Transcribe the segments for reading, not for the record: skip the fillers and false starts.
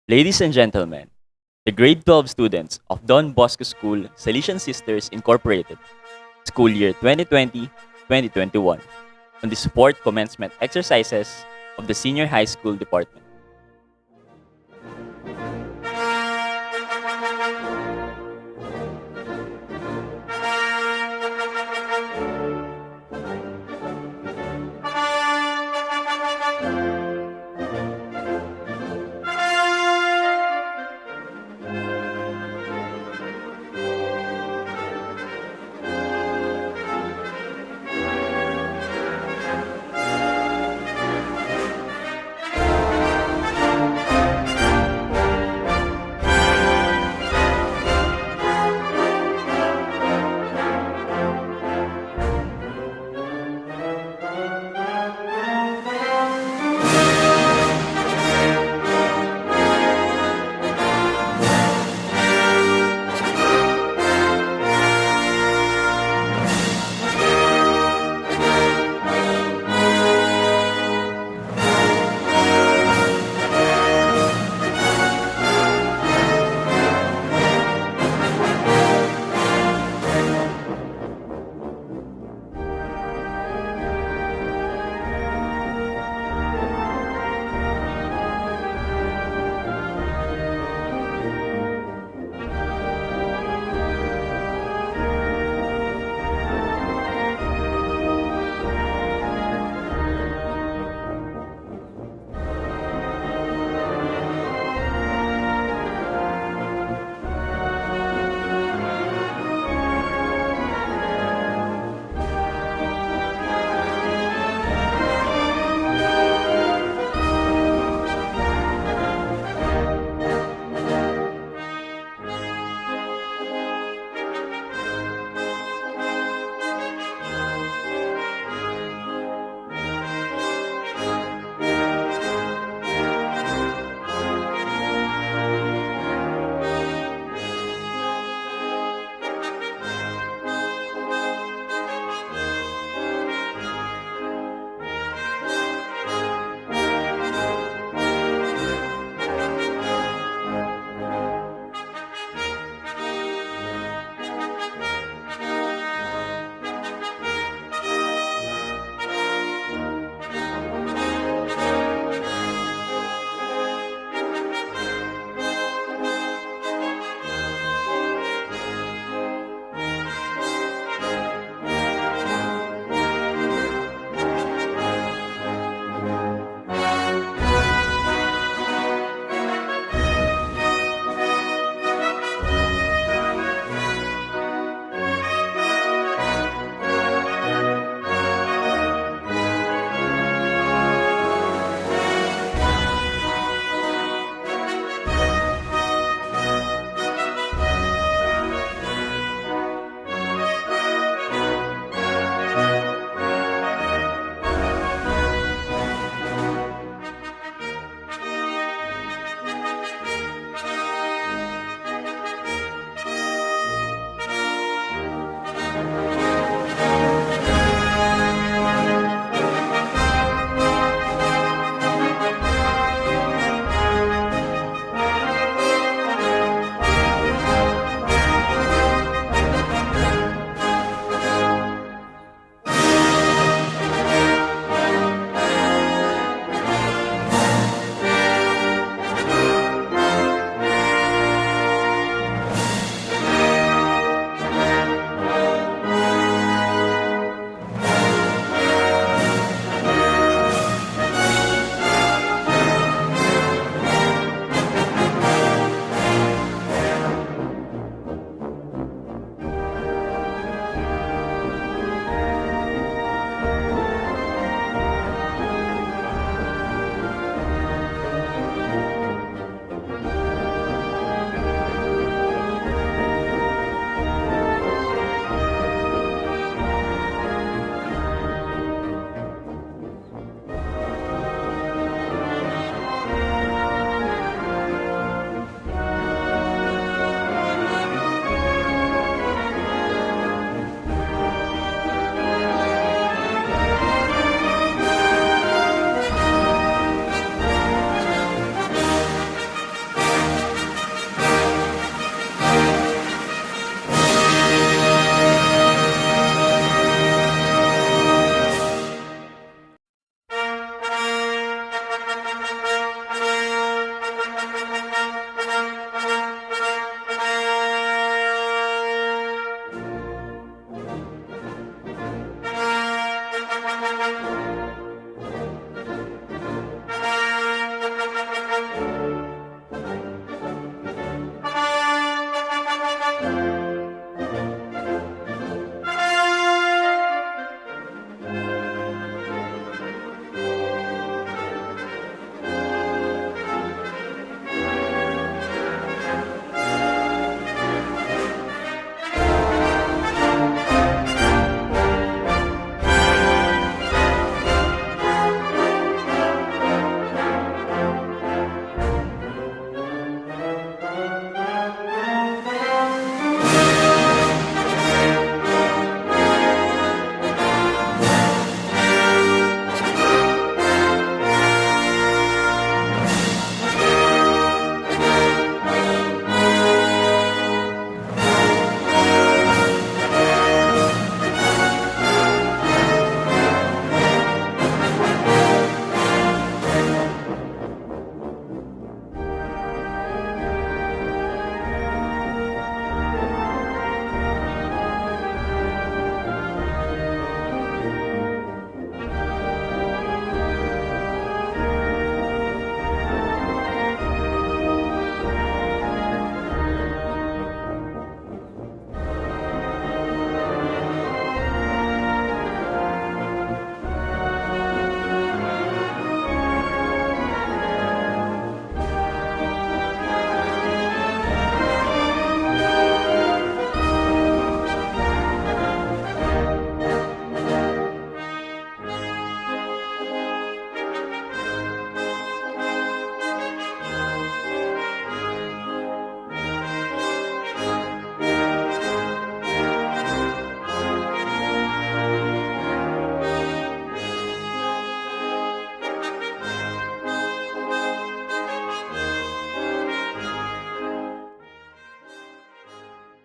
Ladies and gentlemen, the grade 12 students of Don Bosco School Salesian Sisters Incorporated, school year 2020-2021, on the support commencement exercises of the Senior High School Department.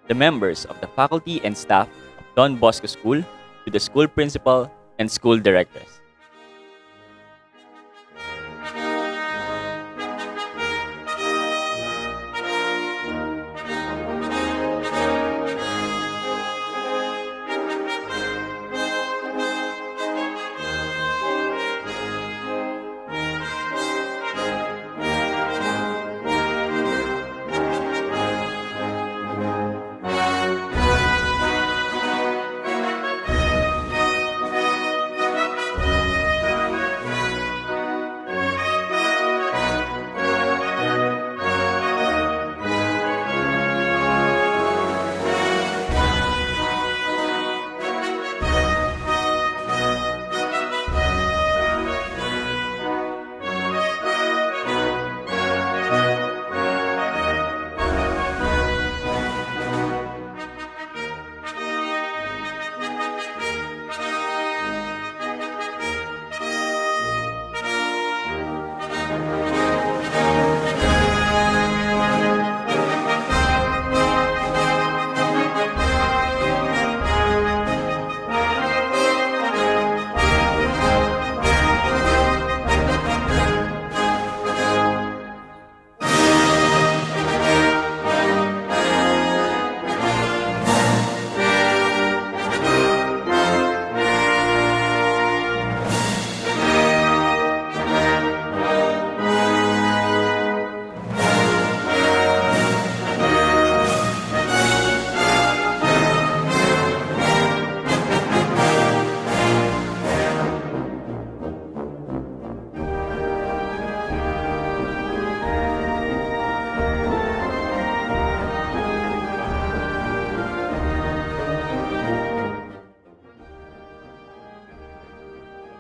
the members of the faculty and staff of Don Bosco School, to the school principal and school directors.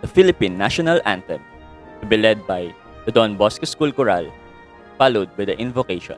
The Philippine National Anthem, to be led by the Don Bosco School Choral, followed by the invocation.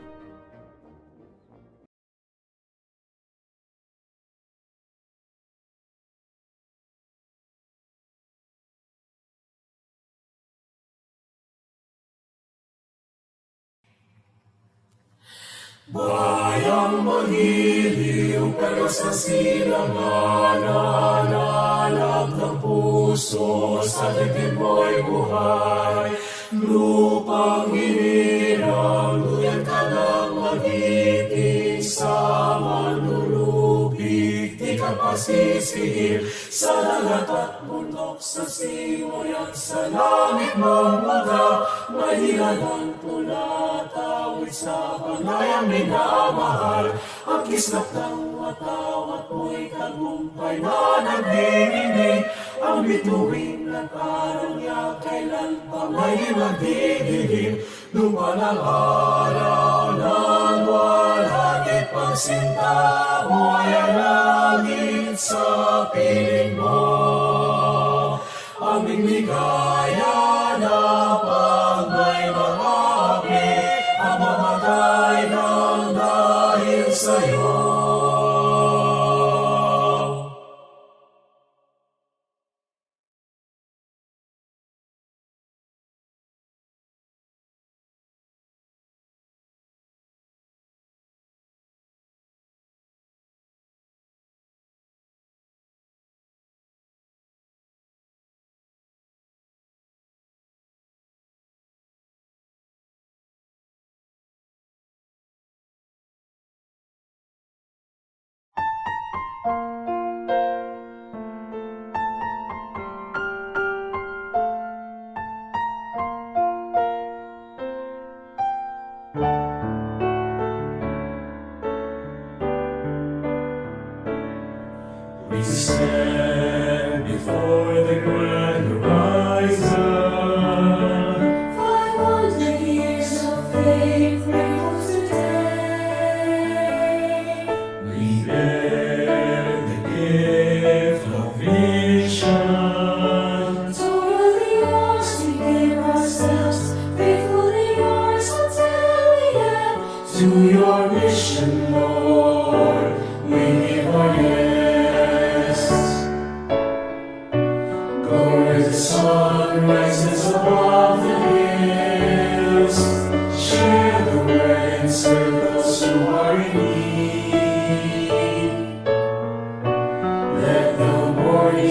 Bayang magiliw pero sa silangan nananalag ng puso sa dibdib mo'y buhay. Lupang hinirang duyan ka ng magiting sa manlulupig. Di ka pasisihir sa lahat at bundok sa simoy at sa langit mong mga mahilagang tulat. Awit sa panayang minamahal, ang kislap ng watawat mo'y tagumpay na nagdirinig. Ang bituin ng araw niya kailan pa may magdidilim. Lumalang araw ng walang ipagsinta mo ay ang langit sa piling mo. Aming ligaya na pag may maapi, ang mamatay ng dahil sa'yo. We stand before the grand horizon. 500 years of faith rings today. We bear the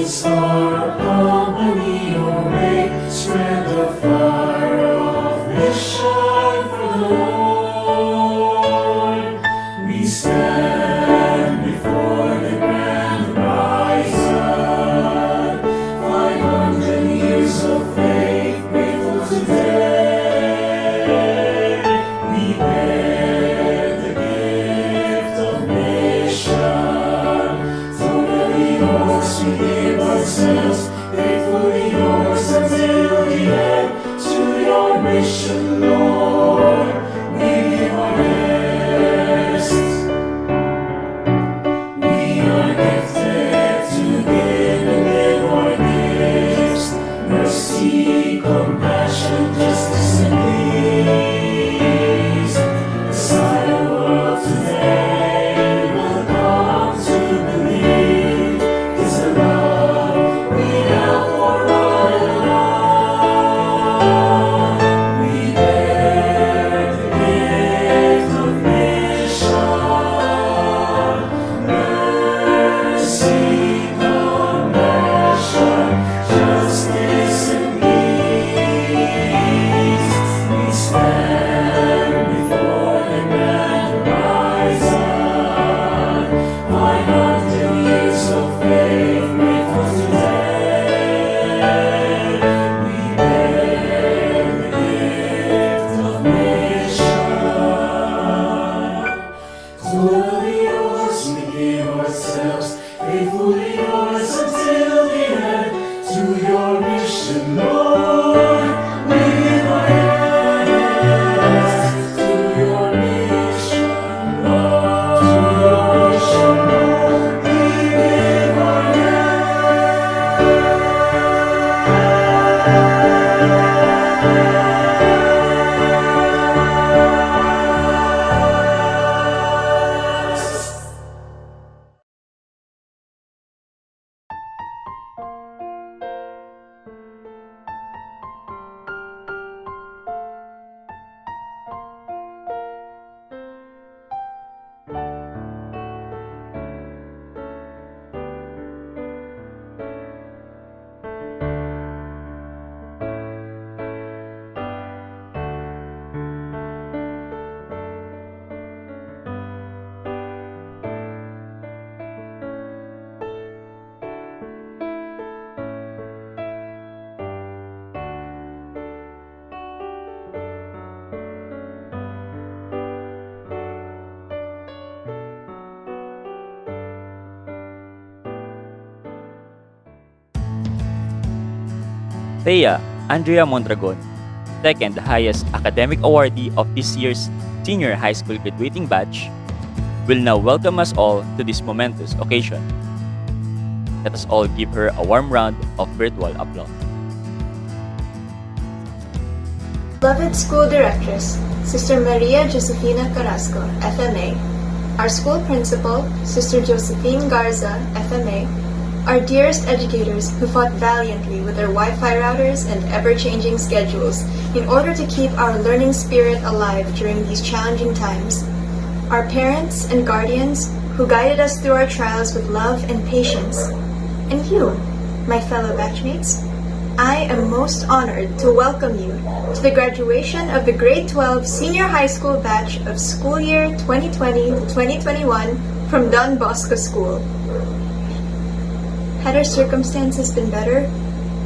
star accompany your way, spread the fire of mission for the Lord. We stand before the grand horizon, 500 years of faith, grateful today. We bear the gift of mission, totally yours, we give ourselves, faithfully yours until the end. To your mission, Lord, we give our best. We are gifted to give and give our gifts. Mercy, compassion, justice, and peace. The silent world today will come to believe is the love we have for one another. We bear the gift of mission, mercy, compassion, justice, and peace. We stand before the grand horizon, 500 years of faith, grateful today. We bear the gift of mission. Totally yours, we give ourselves, faithfully yours until the end. To your mission, Lord, we give our yes. To your mission, Lord, to your mission, Lord, we give our yes. Thea Andrea Mondragon, second highest academic awardee of this year's senior high school graduating batch, will now welcome us all to this momentous occasion. Let us all give her a warm round of virtual applause. Beloved School Directress, Sister Maria Josefina Carrasco, FMA, our school principal, Sister Josephine Garza, FMA, our dearest educators who fought valiantly with their Wi-Fi routers and ever-changing schedules in order to keep our learning spirit alive during these challenging times, our parents and guardians who guided us through our trials with love and patience, and you, my fellow batchmates, I am most honored to welcome you to the graduation of the Grade 12 Senior High School batch of school year 2020 to 2021 from Don Bosco School. Had our circumstances been better,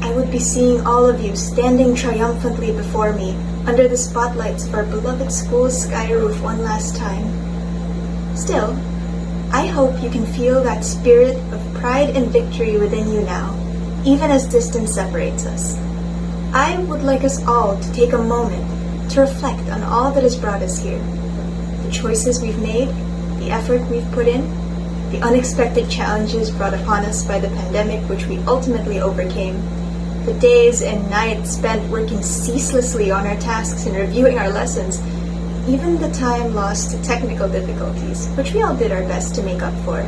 I would be seeing all of you standing triumphantly before me under the spotlights of our beloved school's sky roof one last time. Still, I hope you can feel that spirit of pride and victory within you now, even as distance separates us. I would like us all to take a moment to reflect on all that has brought us here. The choices we've made, the effort we've put in, the unexpected challenges brought upon us by the pandemic which we ultimately overcame, the days and nights spent working ceaselessly on our tasks and reviewing our lessons, even the time lost to technical difficulties, which we all did our best to make up for.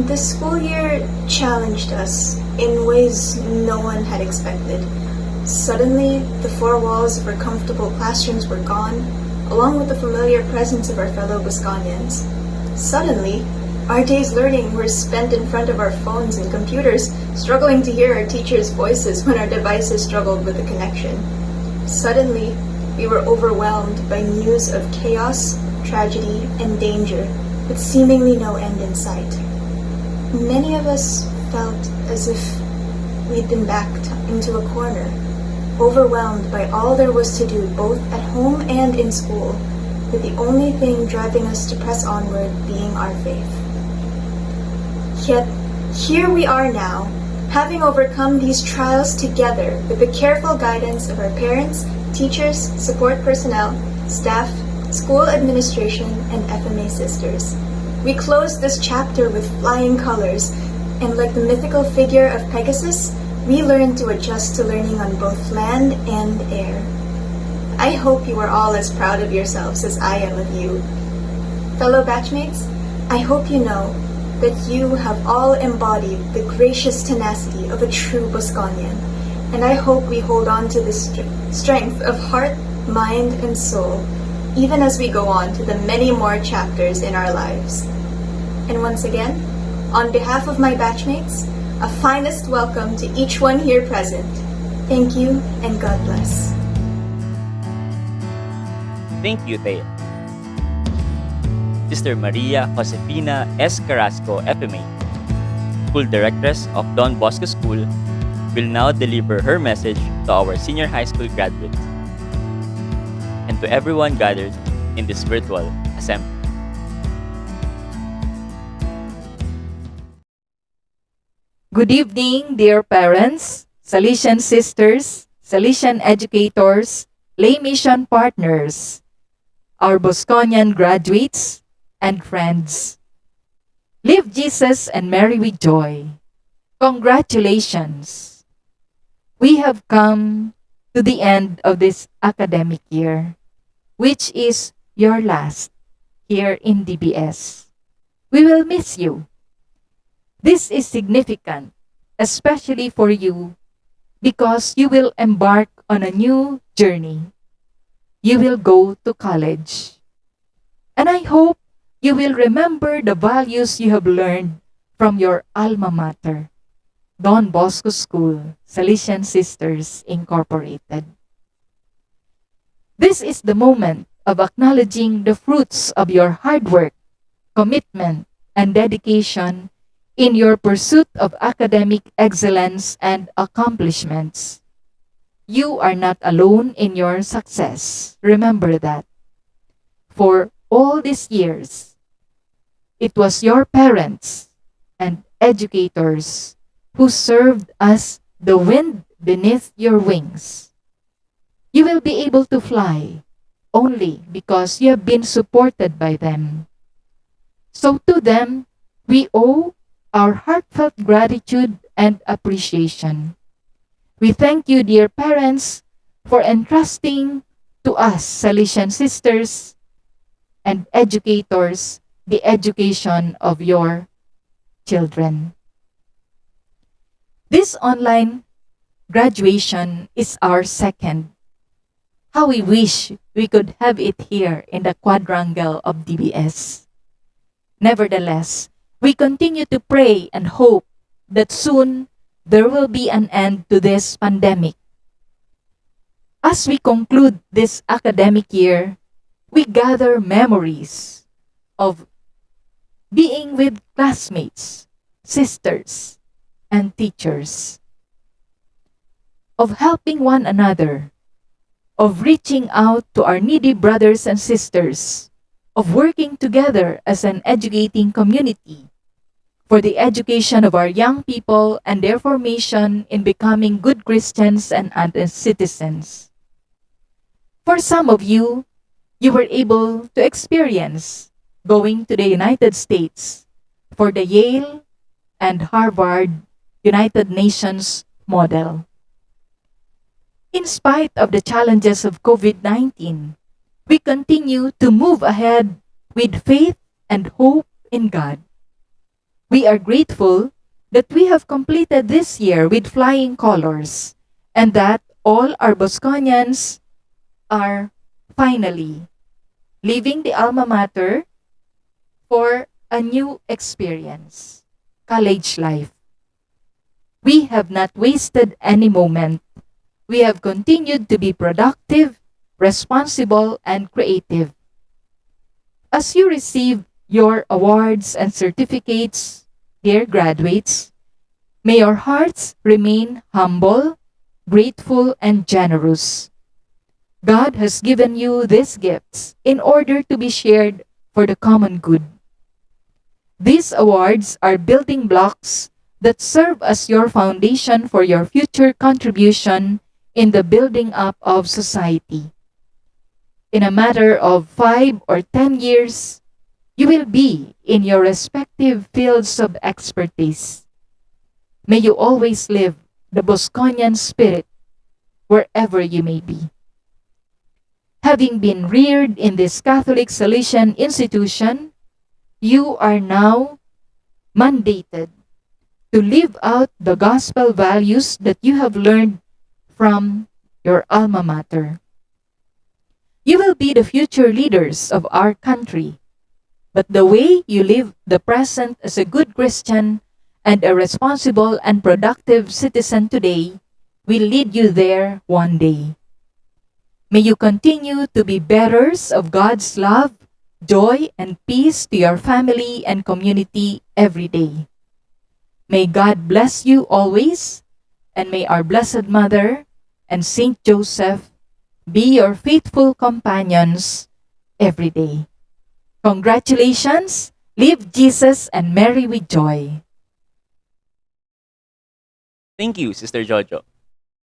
The school year challenged us in ways no one had expected. Suddenly, the four walls of our comfortable classrooms were gone, along with the familiar presence of our fellow Wisconians. Suddenly, Our days learning were spent in front of our phones and computers, struggling to hear our teachers' voices when our devices struggled with the connection. Suddenly, we were overwhelmed by news of chaos, tragedy, and danger, with seemingly no end in sight. Many of us felt as if we'd been backed into a corner, overwhelmed by all there was to do both at home and in school, with the only thing driving us to press onward being our faith. Yet, here we are now, having overcome these trials together with the careful guidance of our parents, teachers, support personnel, staff, school administration, and FMA sisters. We close this chapter with flying colors, and like the mythical figure of Pegasus, we learn to adjust to learning on both land and air. I hope you are all as proud of yourselves as I am of you. Fellow batchmates, I hope you know that you have all embodied the gracious tenacity of a true Bosconian, and I hope we hold on to this strength of heart, mind, and soul, even as we go on to the many more chapters in our lives. And once again, on behalf of my batchmates, a finest welcome to each one here present. Thank you, and God bless. Thank you, Thea. Sister Maria Josefina S. Carrasco, FMA, School Directress of Don Bosco School, will now deliver her message to our senior high school graduates and to everyone gathered in this virtual assembly. Good evening, dear parents, Salesian sisters, Salesian educators, lay mission partners, our Bosconian graduates, and friends. Live Jesus and Mary with joy. Congratulations! We have come to the end of this academic year, which is your last here in DBS. We will miss you. This is significant, especially for you, because you will embark on a new journey. You will go to college. And I hope you will remember the values you have learned from your alma mater, Don Bosco School, Salesian Sisters Incorporated. This is the moment of acknowledging the fruits of your hard work, commitment, and dedication in your pursuit of academic excellence and accomplishments. You are not alone in your success. Remember that. For all these years, it was your parents and educators who served as the wind beneath your wings. You will be able to fly only because you have been supported by them. So to them, we owe our heartfelt gratitude and appreciation. We thank you, dear parents, for entrusting to us, Salesian sisters and educators, the education of your children. This online graduation is our second. How we wish we could have it here in the quadrangle of DBS. Nevertheless, we continue to pray and hope that soon there will be an end to this pandemic. As we conclude this academic year, we gather memories of being with classmates, sisters, and teachers, of helping one another, of reaching out to our needy brothers and sisters, of working together as an educating community for the education of our young people and their formation in becoming good Christians and honest citizens. For some of you, you were able to experience going to the United States for the Yale and Harvard United Nations model. In spite of the challenges of COVID-19, we continue to move ahead with faith and hope in God. We are grateful that we have completed this year with flying colors and that all our Bosconians are finally leaving the alma mater for a new experience, college life. We have not wasted any moment. We have continued to be productive, responsible, and creative. As you receive your awards and certificates, dear graduates, may your hearts remain humble, grateful, and generous. God has given you these gifts in order to be shared for the common good. These awards are building blocks that serve as your foundation for your future contribution in the building up of society. In a matter of 5 or 10 years, you will be in your respective fields of expertise. May you always live the Bosconian spirit wherever you may be. Having been reared in this Catholic Salesian institution, you are now mandated to live out the gospel values that you have learned from your alma mater. You will be the future leaders of our country, but the way you live the present as a good Christian and a responsible and productive citizen today will lead you there one day. May you continue to be bearers of God's love, joy, and peace to your family and community every day. May God bless you always, and may our Blessed Mother and Saint Joseph be your faithful companions every day. Congratulations! Live Jesus and Mary with joy. Thank you, Sister Jojo.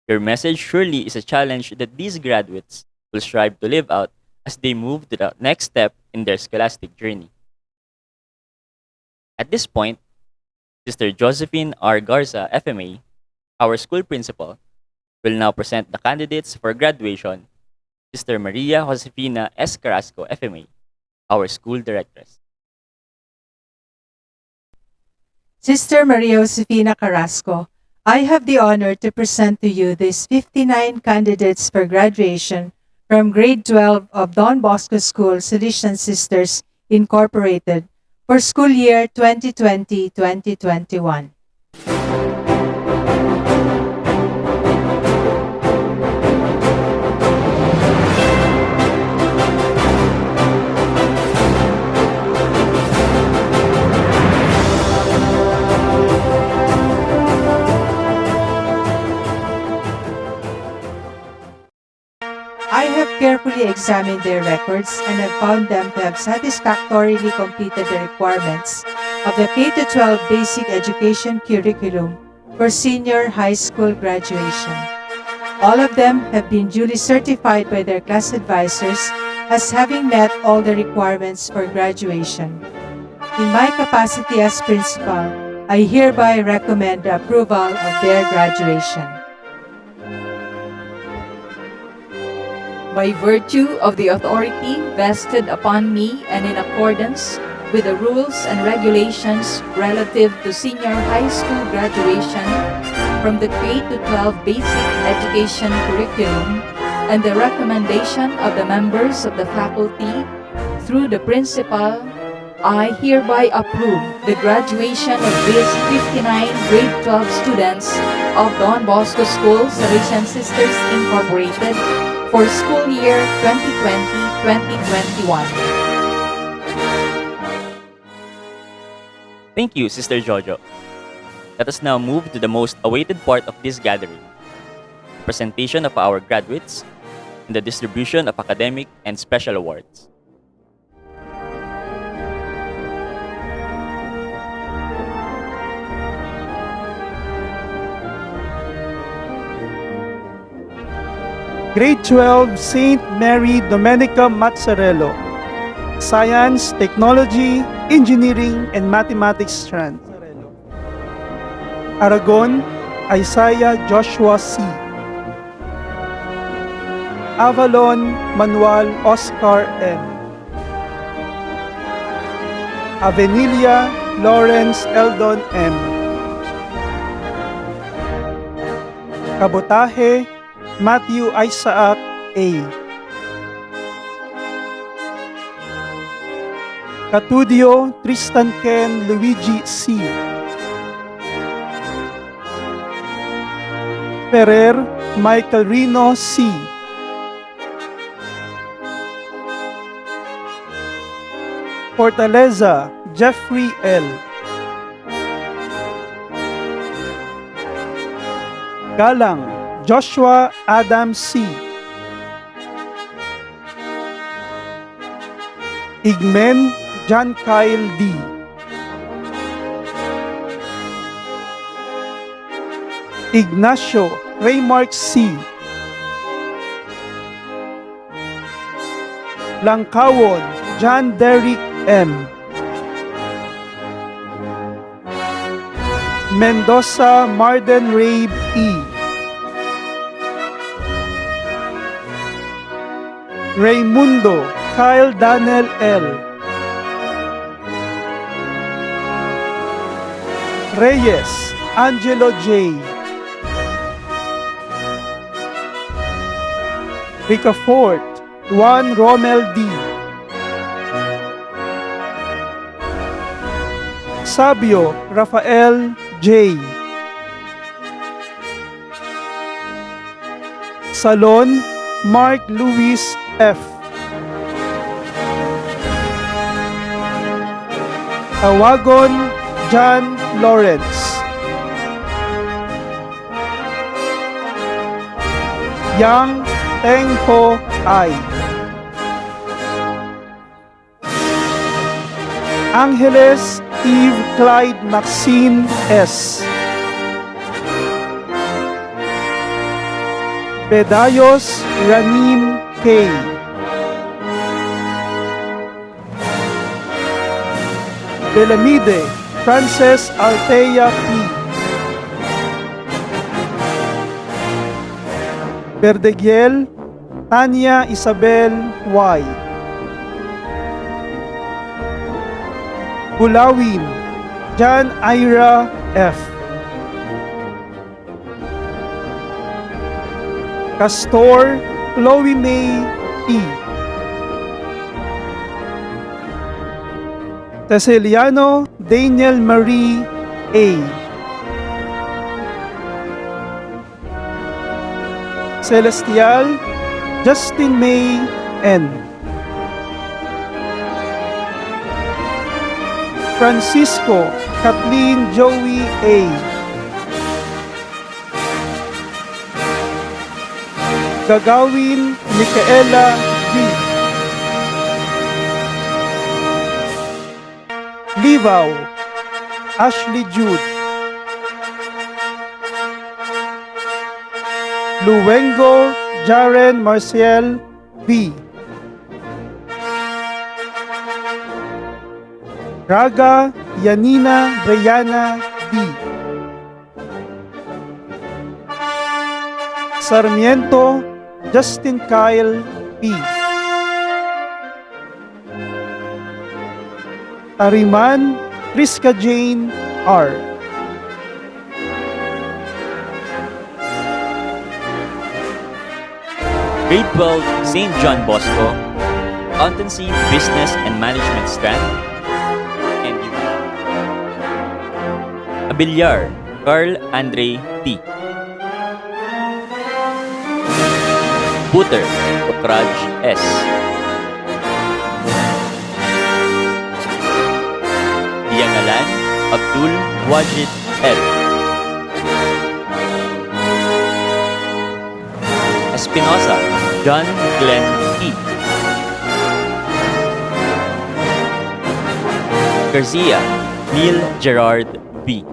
Your message surely is a challenge that these graduates will strive to live out as they move to the next step in their scholastic journey. At this point, Sister Josephine R. Garza, FMA, our school principal, will now present the candidates for graduation. Sister Maria Josefina S. Carrasco, FMA, our school directress. Sister Maria Josefina Carrasco, I have the honor to present to you these 59 candidates for graduation from grade 12 of Don Bosco School Salesian Sisters Incorporated for school year 2020-2021. I have carefully examined their records and have found them to have satisfactorily completed the requirements of the K-12 basic education curriculum for senior high school graduation. All of them have been duly certified by their class advisors as having met all the requirements for graduation. In my capacity as principal, I hereby recommend the approval of their graduation. By virtue of the authority vested upon me and in accordance with the rules and regulations relative to senior high school graduation from the K-12 basic education curriculum and the recommendation of the members of the faculty through the principal, I hereby approve the graduation of these 59 grade 12 students of Don Bosco School Salesian Sisters Incorporated for school year 2020-2021. Thank you, Sister Jojo. Let us now move to the most awaited part of this gathering, the presentation of our graduates and the distribution of academic and special awards. Grade 12, St. Mary Domenica Mazzarello. Science, Technology, Engineering, and Mathematics strand. Aragon, Isaiah Joshua C. Avalon, Manuel Oscar M. Avenilia, Lawrence Eldon M. Cabotaje, Matthew Isaac A. Catudio Tristan Ken Luigi C. Ferrer Michael Rino C. Fortaleza Jeffrey L. Galang Joshua Adam C. Igmen John Kyle D. Ignacio Raymark C. Langkawon John Derrick M. Mendoza Marden Rabe E. Raymundo Kyle Daniel L. Reyes Angelo J. Ricafort Juan Romel D. Sabio Rafael J. Salon Mark Louis F. Tawagon John Lawrence. Yang Teng Ho Ai. Angeles Eve Clyde Maxine S. Bedayos Ranim K. Belamide Frances Altea P. Verdegiel Tanya Isabel Y. Bulawin John Ira F. Castor Chloe May E. Teseliano Daniel Marie A. Celestial Justin May N. Francisco Kathleen Joey A. Gagawin Micaela V. Livaw Ashley Jude. Luwengo Jaren Marcial V. Raga Yanina Brianna D. Sarmiento Justin Kyle P. Tariman Priska Jane R. Grade 12, St. John Bosco, Accountancy, Business and Management Strand, and you. Abiliar, Carl Andre T. Puter, Okraj S. Diangalan, Abdul Wajid L. Espinosa, John Glenn E. Garcia, Neil Gerard B.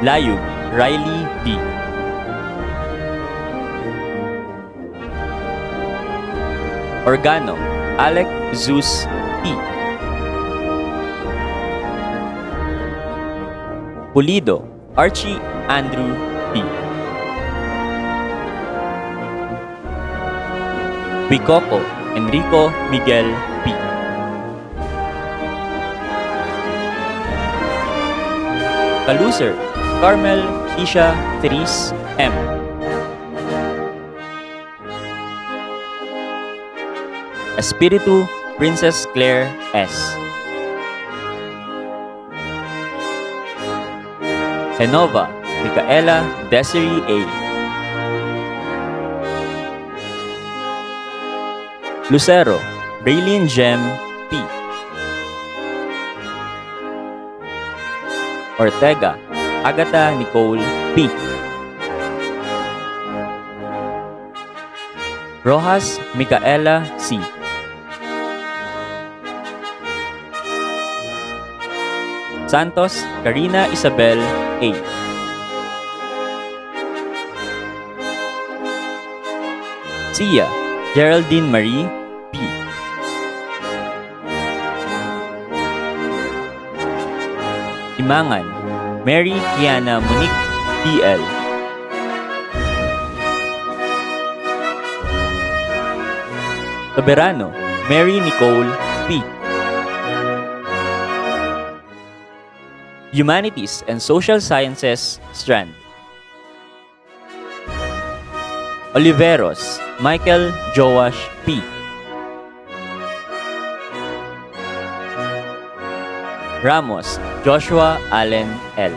Layub, Riley D. Organo, Alec Zeus E. Pulido, Archie Andrew P. Bicoco, Enrico Miguel P. Caluser, Carmel Isha Therese M. Espiritu Princess Claire S. Genova Micaela Desiree A. Lucero Raylene Jem P. Ortega Agatha Nicole P. Rojas Micaela C. Santos Karina Isabel A. Sia Geraldine Marie P. Imangan Mary Kiana Monique DL. Soberano Mary Nicole P. Humanities and Social Sciences Strand. Oliveros Michael Joash P. Ramos Joshua Allen L.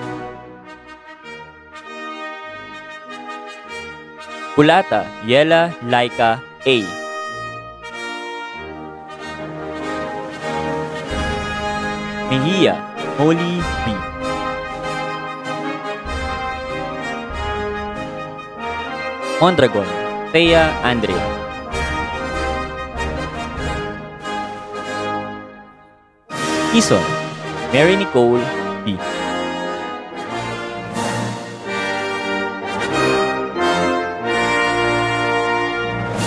Pulata Yela Laika A. Mejia Molly B. Mondragon Thea Andrea. Quezon Mary Nicole B.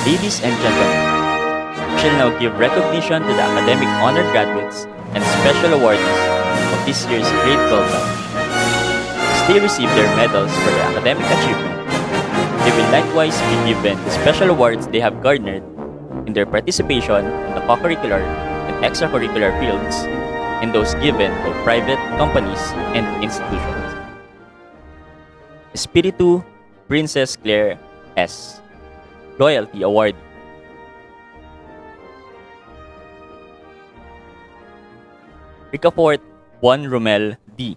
Ladies and gentlemen, we shall now give recognition to the academic honor graduates and special awardees of this year's grade 12 batch. As they receive their medals for their academic achievement, they will likewise be given the special awards they have garnered in their participation in the co-curricular and extracurricular fields and those given by private companies and institutions. Espiritu Princess Claire S. Loyalty Award. Ricafort Juan Romel D.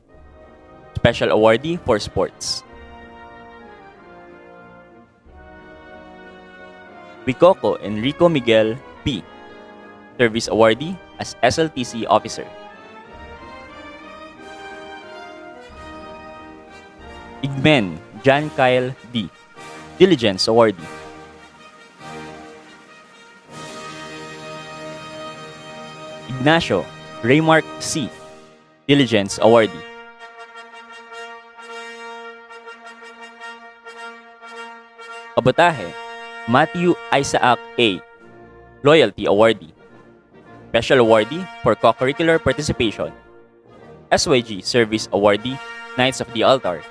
Special Awardee for Sports. Bicoco Enrico Miguel P. Service Awardee as SLTC Officer. Igmen John Kyle D. Diligence Awardee. Ignacio Raymark C. Diligence Awardee. Kabotahe Matthew Isaac A. Loyalty Awardee. Special Awardee for Co-Curricular Participation. SYG Service Awardee, Knights of the Altar.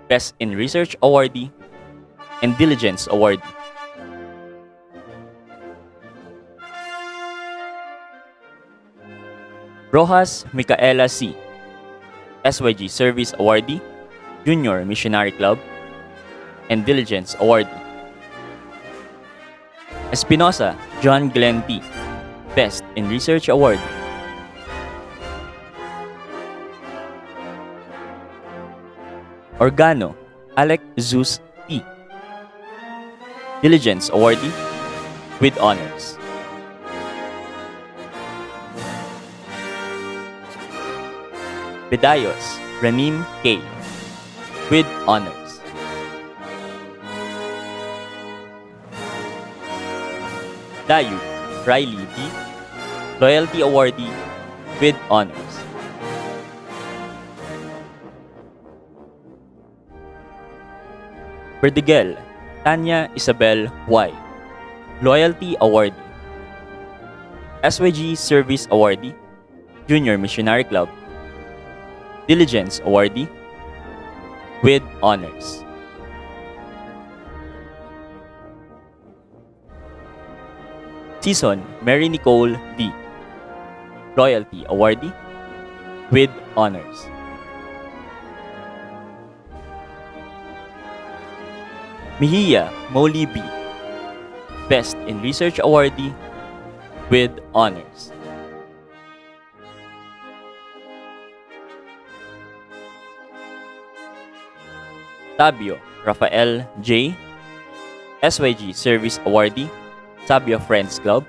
Best in Research Awardee and Diligence Awardee. Rojas Micaela C. SYG Service Awardee, Junior Missionary Club, and Diligence Awardee. Espinosa John Glenn T. Best in Research Award. Organo Alec Zeus T. Diligence Awardee with honors. Bedayos Ranim K. with honors. Dayu Riley D. Loyalty Awardee with honors. Verdigel Tanya Isabel Y. Loyalty Awardee. SYG Service Awardee, Junior Missionary Club, Diligence Awardee with honors. Season Mary Nicole D. Loyalty Awardee with honors. Mejia Molly B. Best in Research Awardee with honors. Tabio Rafael J. SYG Service Awardee, Tabio Friends Club.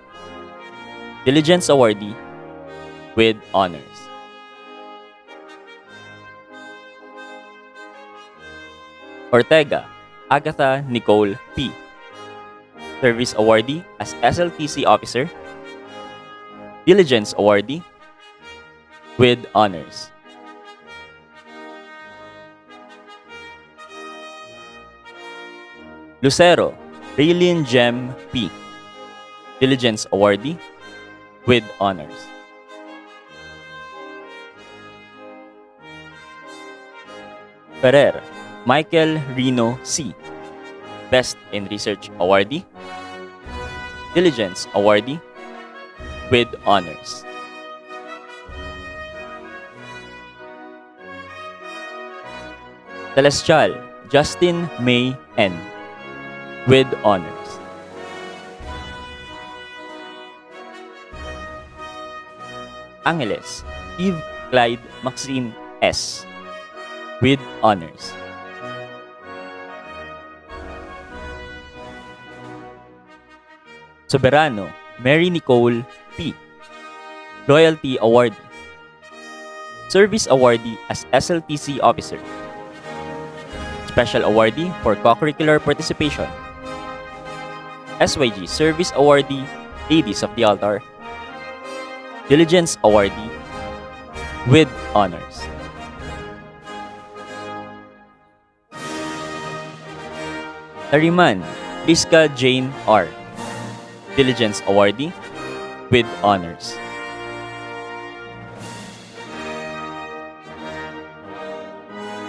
Diligence Awardee with honors. Ortega Agatha Nicole P. Service Awardee as SLTC Officer. Diligence Awardee with honors. Lucero Raylene Gem P. Diligence Awardee with honors. Ferrer Michael Rino C. Best in Research Awardee. Diligence Awardee with honors. Celestial Justin May N. with honors. Angeles Eve Clyde Maxine S. with honors. Soberano Mary Nicole P. Loyalty Awardee. Service Awardee as SLTC Officer. Special Awardee for Co-Curricular Participation. SYG Service Awardee, Ladies of the Altar. Diligence Awardee with honors. Tariman Priska Jane R. Diligence Awardee with honors.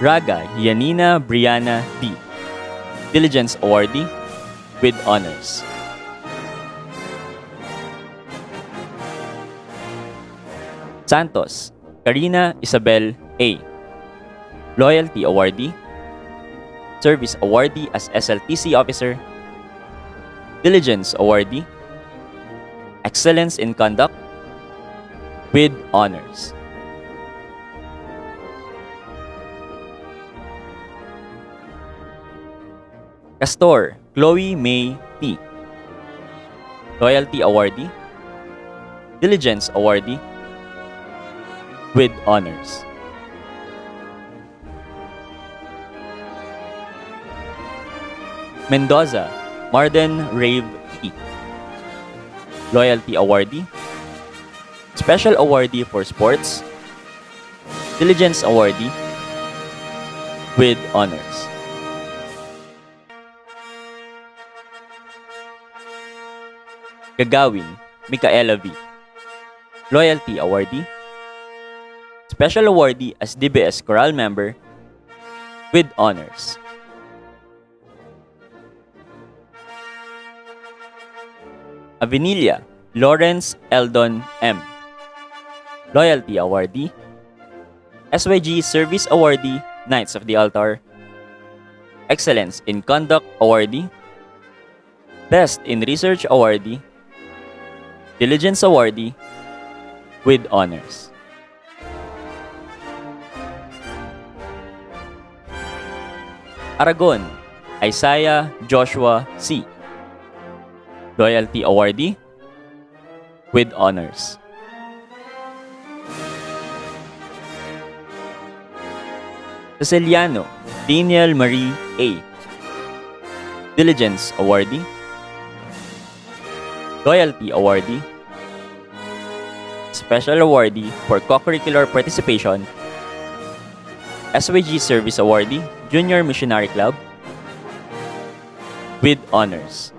Raga Yanina Brianna D. Diligence Awardee with honors. Santos Karina Isabel A. Loyalty Awardee. Service Awardee as SLTC Officer. Diligence Awardee. Excellence in Conduct with honors. Castor Chloe May T. Loyalty Awardee. Diligence Awardee with honors. Mendoza Marden Rave P. Loyalty Awardee. Special Awardee for Sports. Diligence Awardee with honors. Gagawin Micaela V. Loyalty Awardee. Special Awardee as DBS Choral Member with honors. Avenilia Lawrence Eldon M. Loyalty Awardee. SYG Service Awardee, Knights of the Altar. Excellence in Conduct Awardee. Best in Research Awardee. Diligence Awardee with honors. Aragon Isaiah Joshua C. Loyalty Awardee with honors. Ceciliano Daniel Marie A. Diligence Awardee. Loyalty Awardee. Special Awardee for Co-Curricular Participation. SYG Service Awardee, Junior Missionary Club with honors.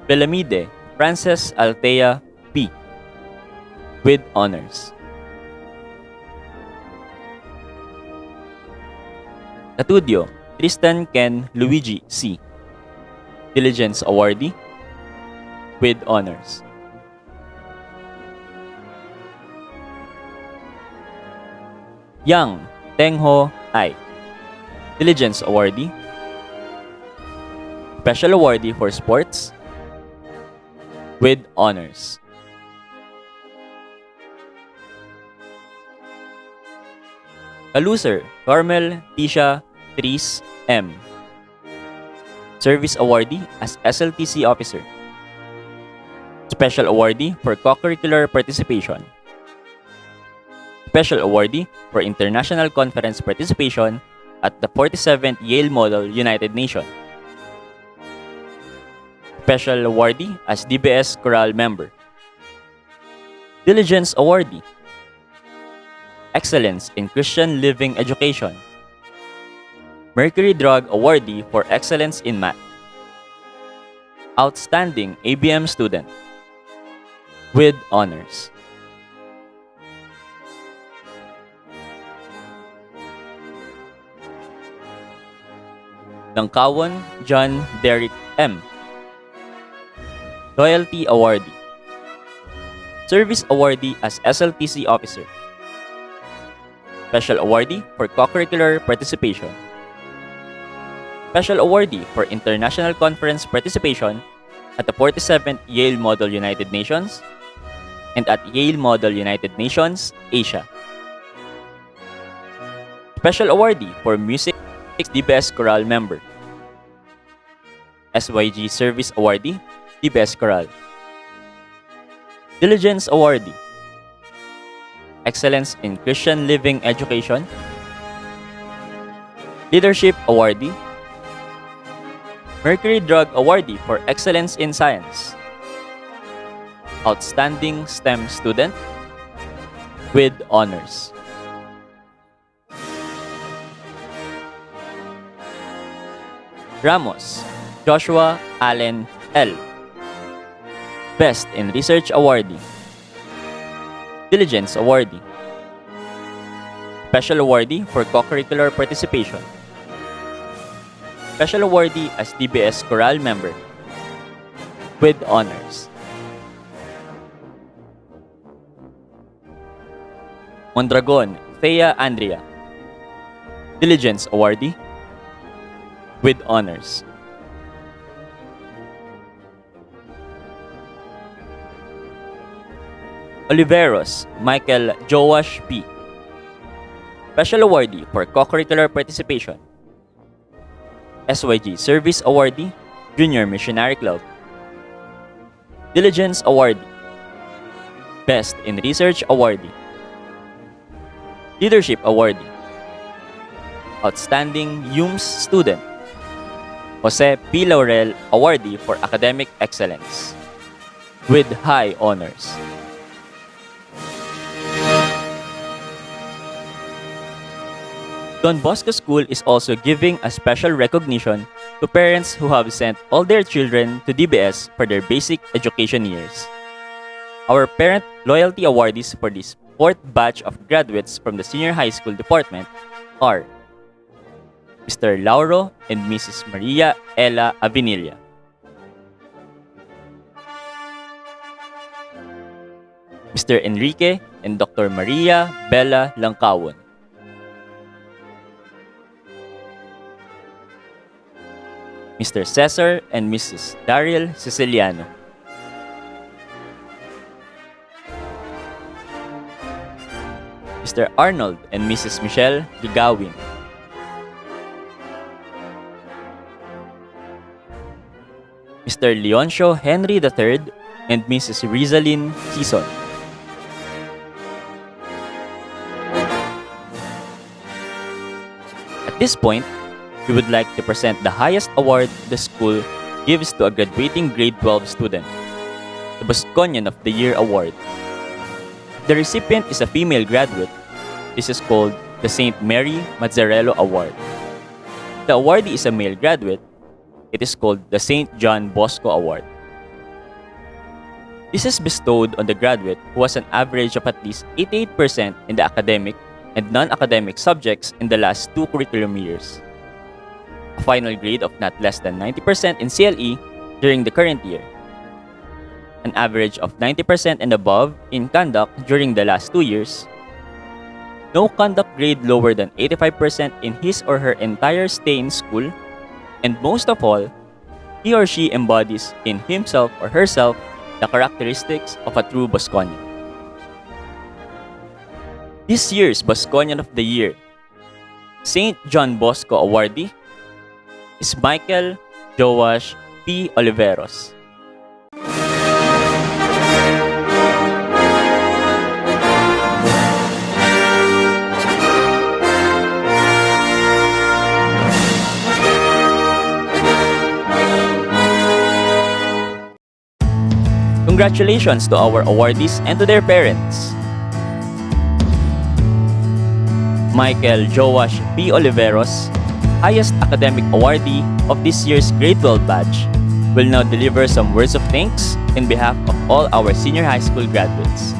Belamide Frances Althea P. with honors. Katudio Tristan Ken Luigi C. Diligence Awardee with honors. Yang Tengho I. Diligence Awardee, Special Awardee for Sports, with honors. Kaluser Carmel Tisha Tris M. Service Awardee as SLTC Officer. Special Awardee for Co-Curricular Participation. Special Awardee for International Conference Participation at the 47th Yale Model United Nations. Special Awardee as DBS Chorale Member. Diligence Awardee. Excellence in Christian Living Education. Mercury Drug Awardee for Excellence in Math. Outstanding ABM Student. With honors. Langkawan John Derrick M. Loyalty Awardee. Service Awardee as SLTC Officer. Special Awardee for Co-Curricular Participation. Special Awardee for International Conference Participation at the 47th Yale Model United Nations and at Yale Model United Nations, Asia. Special Awardee for Music DBS Chorale Member. SYG Service Awardee, DBS Chorale. Diligence Awardee. Excellence in Christian Living Education. Leadership Awardee. Mercury Drug Awardee for Excellence in Science. Outstanding STEM Student. With honors. Ramos Joshua Allen L. Best in Research Awardee. Diligence Awardee. Special Awardee for Co-Curricular Participation. Special Awardee as DBS Chorale Member. With honors. Mondragon Thea Andrea. Diligence Awardee. With honors. Oliveros Michael Joash P. Special Awardee for Co-Curricular Participation. SYG Service Awardee, Junior Missionary Club. Diligence Awardee. Best in Research Awardee. Leadership Awardee. Outstanding UMS Student. Jose P. Laurel Awardee for Academic Excellence. With high honors. Don Bosco School is also giving a special recognition to parents who have sent all their children to DBS for their basic education years. Our Parent Loyalty Awardees for this fourth batch of graduates from the Senior High School Department are Mr. Lauro and Mrs. Maria Ella Avinilla. Mr. Enrique and Dr. Maria Bella Langkawan. Mr. Cesar and Mrs. Daryl Siciliano. Mr. Arnold and Mrs. Michelle Gigawin. Mr. Leoncio Henry III and Mrs. Rizalyn Sison. At this point, we would like to present the highest award the school gives to a graduating grade 12 student, the Bosconian of the Year Award. If the recipient is a female graduate, this is called the St. Mary Mazzarello Award. If the awardee is a male graduate, it is called the St. John Bosco Award. This is bestowed on the graduate who has an average of at least 88% in the academic and non-academic subjects in the last 2 curriculum years, a final grade of not less than 90% in CLE during the current year, an average of 90% and above in conduct during the last 2 years, no conduct grade lower than 85% in his or her entire stay in school, and most of all, he or she embodies in himself or herself the characteristics of a true Bosconian. This year's Bosconian of the Year, St. John Bosco awardee, is Michael Joash P. Oliveros. Congratulations to our awardees and to their parents. Michael Joash P. Oliveros, highest academic awardee of this year's Grade 12 batch, will now deliver some words of thanks in behalf of all our senior high school graduates.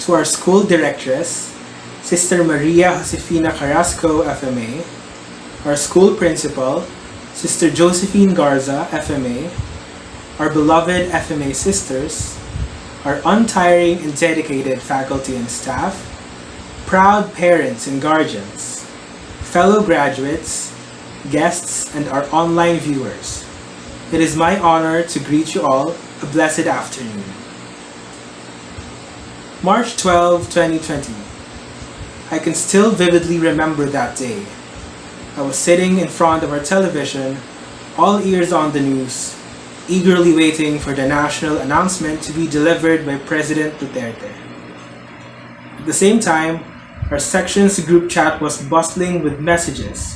To our school directress, Sister Maria Josefina Carrasco, FMA, our school principal, Sister Josephine Garza, FMA, our beloved FMA sisters, our untiring and dedicated faculty and staff, proud parents and guardians, fellow graduates, guests, and our online viewers. It is my honor to greet you all a blessed afternoon. March 12, 2020. I can still vividly remember that day. I was sitting in front of our television, all ears on the news, eagerly waiting for the national announcement to be delivered by President Duterte. At the same time, our section's group chat was bustling with messages,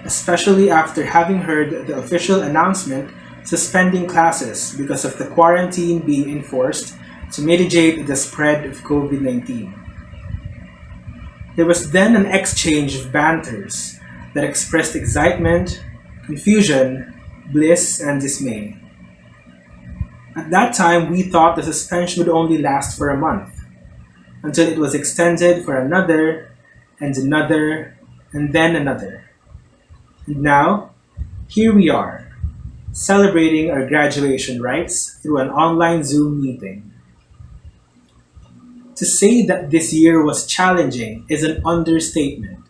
especially after having heard the official announcement suspending classes because of the quarantine being enforced to mitigate the spread of COVID-19. There was then an exchange of banters that expressed excitement, confusion, bliss, and dismay. At that time, we thought the suspension would only last for a month, until it was extended for another, and another, and then another. And now, here we are, celebrating our graduation rites through an online Zoom meeting. To say that this year was challenging is an understatement.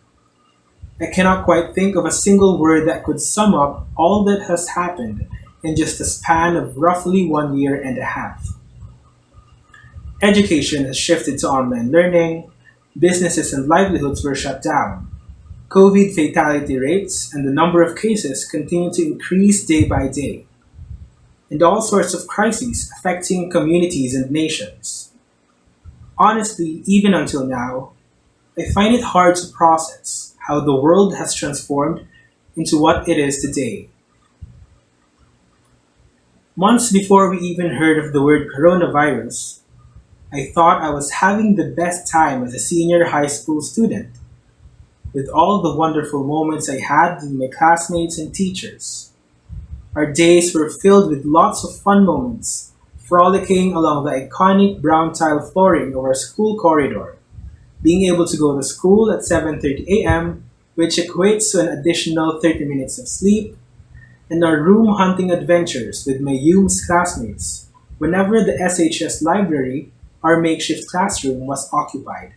I cannot quite think of a single word that could sum up all that has happened in just a span of roughly 1 year and a half. Education has shifted to online learning, businesses and livelihoods were shut down, COVID fatality rates and the number of cases continue to increase day by day, and all sorts of crises affecting communities and nations. Honestly, even until now, I find it hard to process how the world has transformed into what it is today. Months before we even heard of the word coronavirus, I thought I was having the best time as a senior high school student, with all the wonderful moments I had with my classmates and teachers. Our days were filled with lots of fun moments, frolicking along the iconic brown tile flooring of our school corridor, being able to go to school at 7:30 a.m., which equates to an additional 30 minutes of sleep, and our room hunting adventures with my UMS classmates whenever the SHS library, our makeshift classroom, was occupied.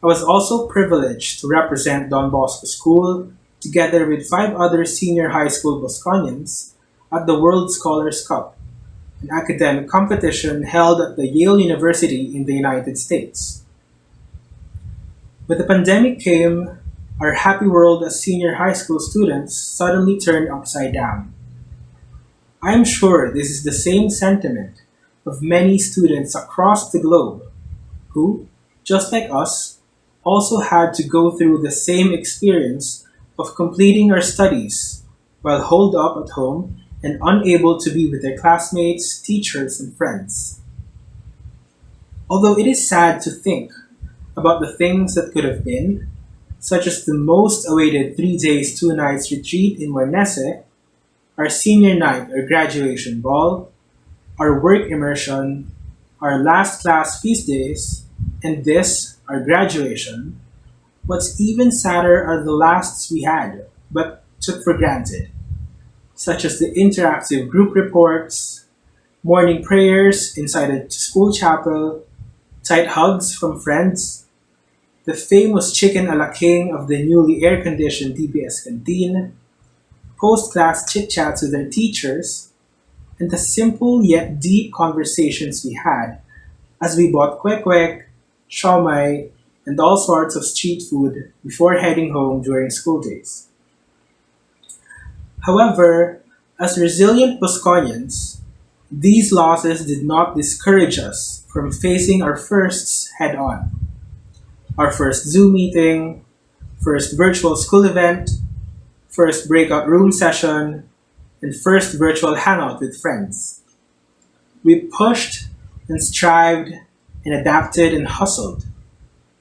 I was also privileged to represent Don Bosco School together with 5 other senior high school Bosconians at the World Scholars Cup, an academic competition held at the Yale University in the United States. When the pandemic came, our happy world as senior high school students suddenly turned upside down. I am sure this is the same sentiment of many students across the globe who, just like us, also had to go through the same experience of completing our studies while holed up at home and unable to be with their classmates, teachers, and friends. Although it is sad to think about the things that could have been, such as the most awaited 3 days, 2 nights retreat in Guarnese, our senior night or graduation ball, our work immersion, our last class feast days, and this, our graduation, what's even sadder are the lasts we had, but took for granted. such as the interactive group reports, morning prayers inside a school chapel, tight hugs from friends, the famous chicken a la king of the newly air-conditioned DBS canteen, post-class chit-chats with their teachers, and the simple yet deep conversations we had as we bought kwek-kwek, siomai, and all sorts of street food before heading home during school days. However, as resilient Bosconians, these losses did not discourage us from facing our firsts head on. Our first Zoom meeting, first virtual school event, first breakout room session, and first virtual hangout with friends. We pushed and strived and adapted and hustled.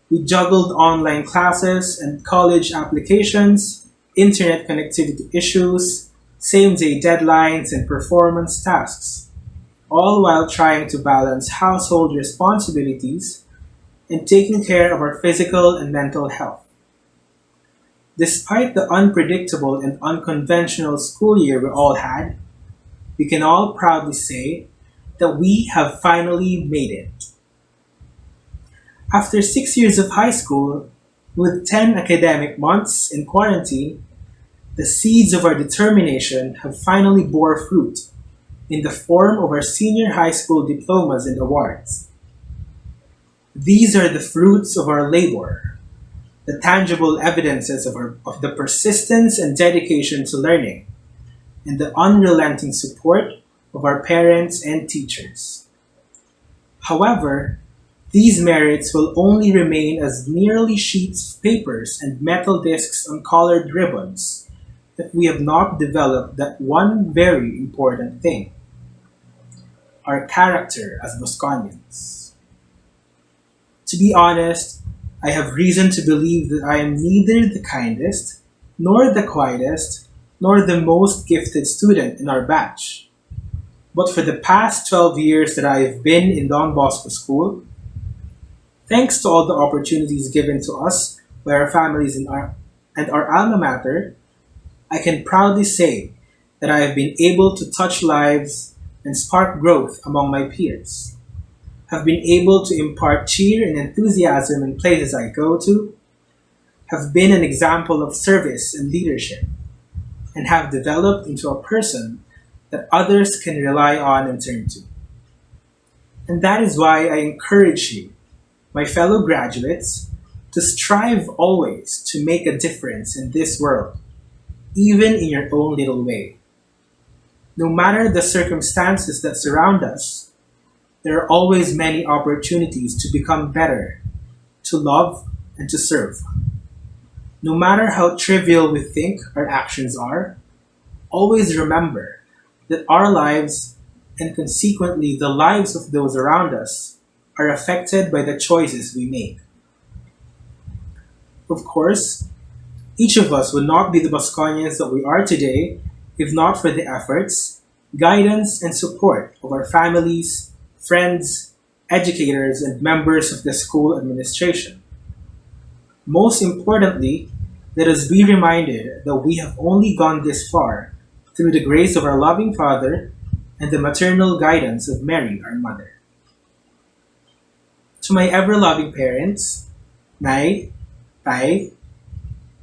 We juggled online classes and college applications, internet connectivity issues, same day deadlines, and performance tasks, all while trying to balance household responsibilities and taking care of our physical and mental health. Despite the unpredictable and unconventional school year we all had, we can all proudly say that we have finally made it. After 6 years of high school, with 10 academic months in quarantine, the seeds of our determination have finally bore fruit in the form of our senior high school diplomas and awards. These are the fruits of our labor, the tangible evidences of the persistence and dedication to learning, and the unrelenting support of our parents and teachers. However, these merits will only remain as merely sheets of papers and metal discs on colored ribbons if we have not developed that one very important thing, our character as Bosconians. To be honest, I have reason to believe that I am neither the kindest, nor the quietest, nor the most gifted student in our batch. But for the past 12 years that I have been in Don Bosco School, thanks to all the opportunities given to us by our families and our alma mater, I can proudly say that I have been able to touch lives and spark growth among my peers, have been able to impart cheer and enthusiasm in places I go to, have been an example of service and leadership, and have developed into a person that others can rely on and turn to. And that is why I encourage you, my fellow graduates, to strive always to make a difference in this world, even in your own little way. No matter the circumstances that surround us, there are always many opportunities to become better, to love, and to serve. No matter how trivial we think our actions are, always remember that our lives, and consequently the lives of those around us, are affected by the choices we make. Of course, each of us would not be the Bosconians that we are today if not for the efforts, guidance, and support of our families, friends, educators, and members of the school administration. Most importantly, let us be reminded that we have only gone this far through the grace of our loving Father and the maternal guidance of Mary, our Mother. To my ever-loving parents, Nay, Tay,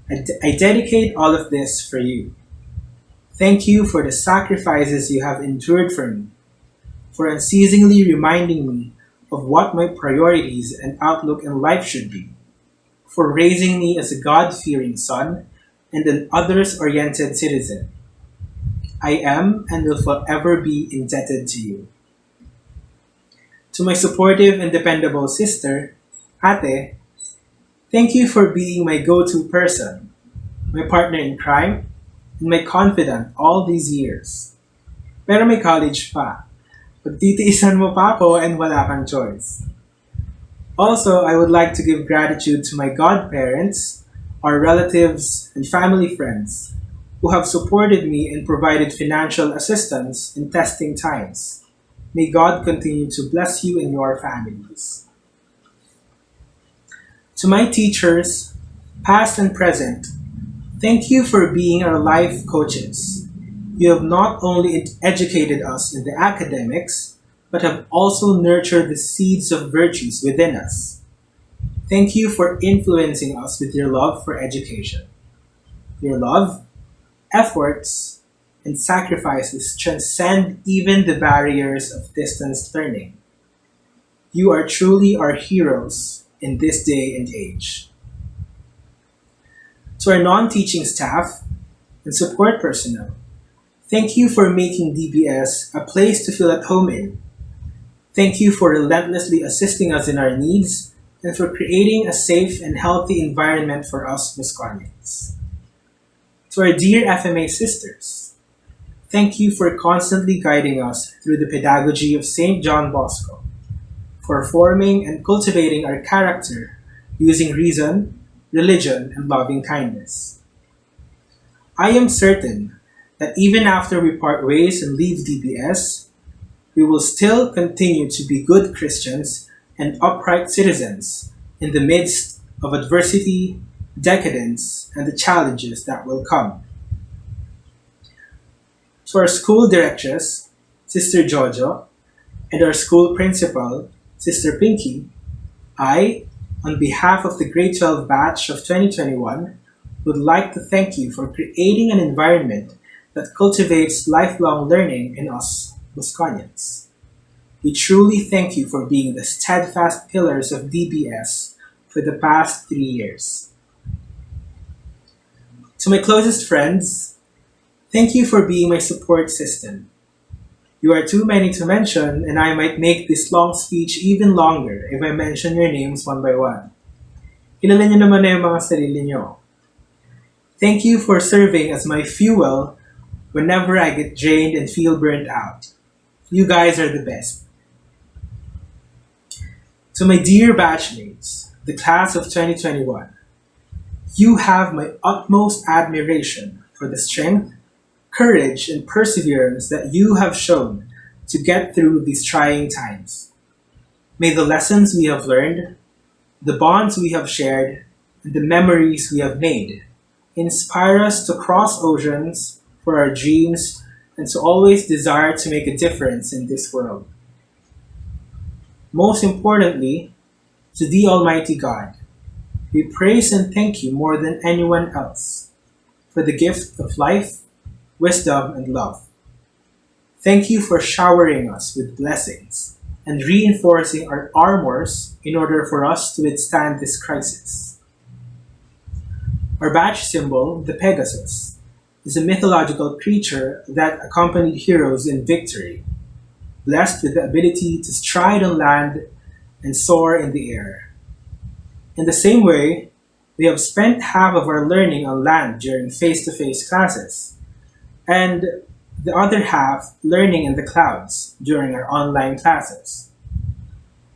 I dedicate all of this for you. Thank you for the sacrifices you have endured for me, for unceasingly reminding me of what my priorities and outlook in life should be, for raising me as a God fearing son and an others oriented citizen. I am and will forever be indebted to you. To my supportive and dependable sister, Ate, thank you for being my go to person, my partner in crime, and my confidant all these years. Pero may college pa. Pagtitiisan mo pa ako and wala kang choice. Also, I would like to give gratitude to my godparents, our relatives, and family friends who have supported me and provided financial assistance in testing times. May God continue to bless you and your families. To my teachers, past and present, thank you for being our life coaches. You have not only educated us in the academics, but have also nurtured the seeds of virtues within us. Thank you for influencing us with your love for education. Your love, efforts, and sacrifices transcend even the barriers of distance learning. You are truly our heroes in this day and age. To our non teaching staff and support personnel, thank you for making DBS a place to feel at home in. Thank you for relentlessly assisting us in our needs and for creating a safe and healthy environment for us Wisconians. To our dear FMA sisters, thank you for constantly guiding us through the pedagogy of St. John Bosco, for forming and cultivating our character using reason, religion, and loving kindness. I am certain that even after we part ways and leave DBS, we will still continue to be good Christians and upright citizens in the midst of adversity, decadence, and the challenges that will come. To our school directress, Sister Jojo, and our school principal, Sister Pinky, I, on behalf of the grade 12 batch of 2021, would like to thank you for creating an environment that cultivates lifelong learning in us Wisconians. We truly thank you for being the steadfast pillars of DBS for the past 3 years. To my closest friends, thank you for being my support system. You are too many to mention, and I might make this long speech even longer if I mention your names one by one. Kilala niyo naman na yung mga sarili niyo. Thank you for serving as my fuel whenever I get drained and feel burnt out. You guys are the best. To my dear batchmates, the class of 2021, you have my utmost admiration for the strength, courage, and perseverance that you have shown to get through these trying times. May the lessons we have learned, the bonds we have shared, and the memories we have made inspire us to cross oceans for our dreams and to always desire to make a difference in this world. Most importantly, to the Almighty God, we praise and thank you more than anyone else for the gift of life, wisdom, and love. Thank you for showering us with blessings and reinforcing our armors in order for us to withstand this crisis. Our badge symbol, the Pegasus, is a mythological creature that accompanied heroes in victory, blessed with the ability to stride on land and soar in the air. In the same way, we have spent half of our learning on land during face to face classes, and the other half learning in the clouds during our online classes.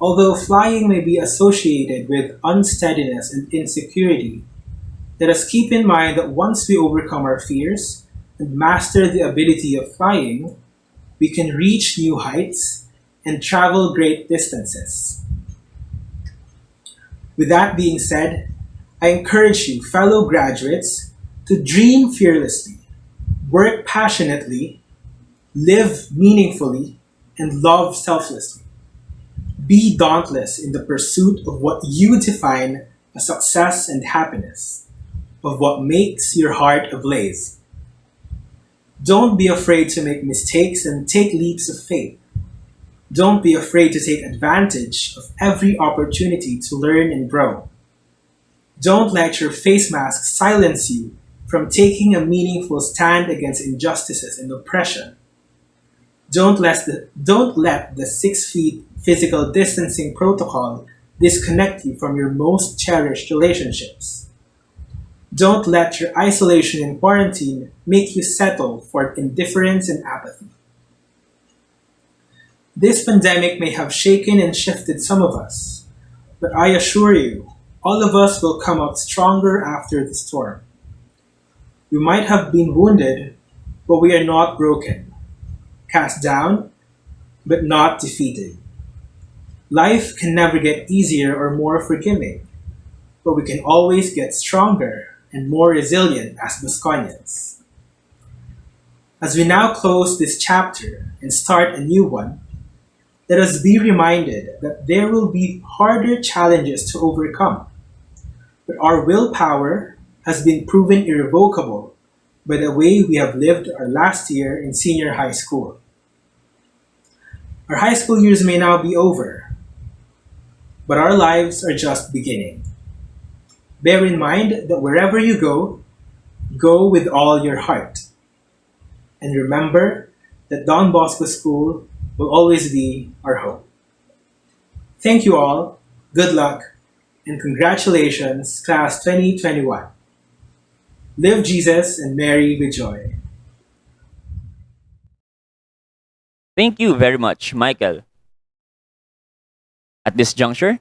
Although flying may be associated with unsteadiness and insecurity, let us keep in mind that once we overcome our fears and master the ability of flying, we can reach new heights and travel great distances. With that being said, I encourage you, fellow graduates, to dream fearlessly, work passionately, live meaningfully, and love selflessly. Be dauntless in the pursuit of what you define as success and happiness, of what makes your heart ablaze. Don't be afraid to make mistakes and take leaps of faith. Don't be afraid to take advantage of every opportunity to learn and grow. Don't let your face mask silence you from taking a meaningful stand against injustices and oppression. Don't let the 6 feet physical distancing protocol disconnect you from your most cherished relationships. Don't let your isolation and quarantine make you settle for indifference and apathy. This pandemic may have shaken and shifted some of us, but I assure you, all of us will come out stronger after the storm. We might have been wounded, but we are not broken, cast down, but not defeated. Life can never get easier or more forgiving, but we can always get stronger and more resilient as Wisconians. As we now close this chapter and start a new one, let us be reminded that there will be harder challenges to overcome, but our willpower has been proven irrevocable by the way we have lived our last year in senior high school. Our high school years may now be over, but our lives are just beginning. Bear in mind that wherever you go, go with all your heart. And remember that Don Bosco School will always be our home. Thank you all, good luck, and congratulations, Class 2021. Live Jesus and Mary with joy. Thank you very much, Michael. At this juncture,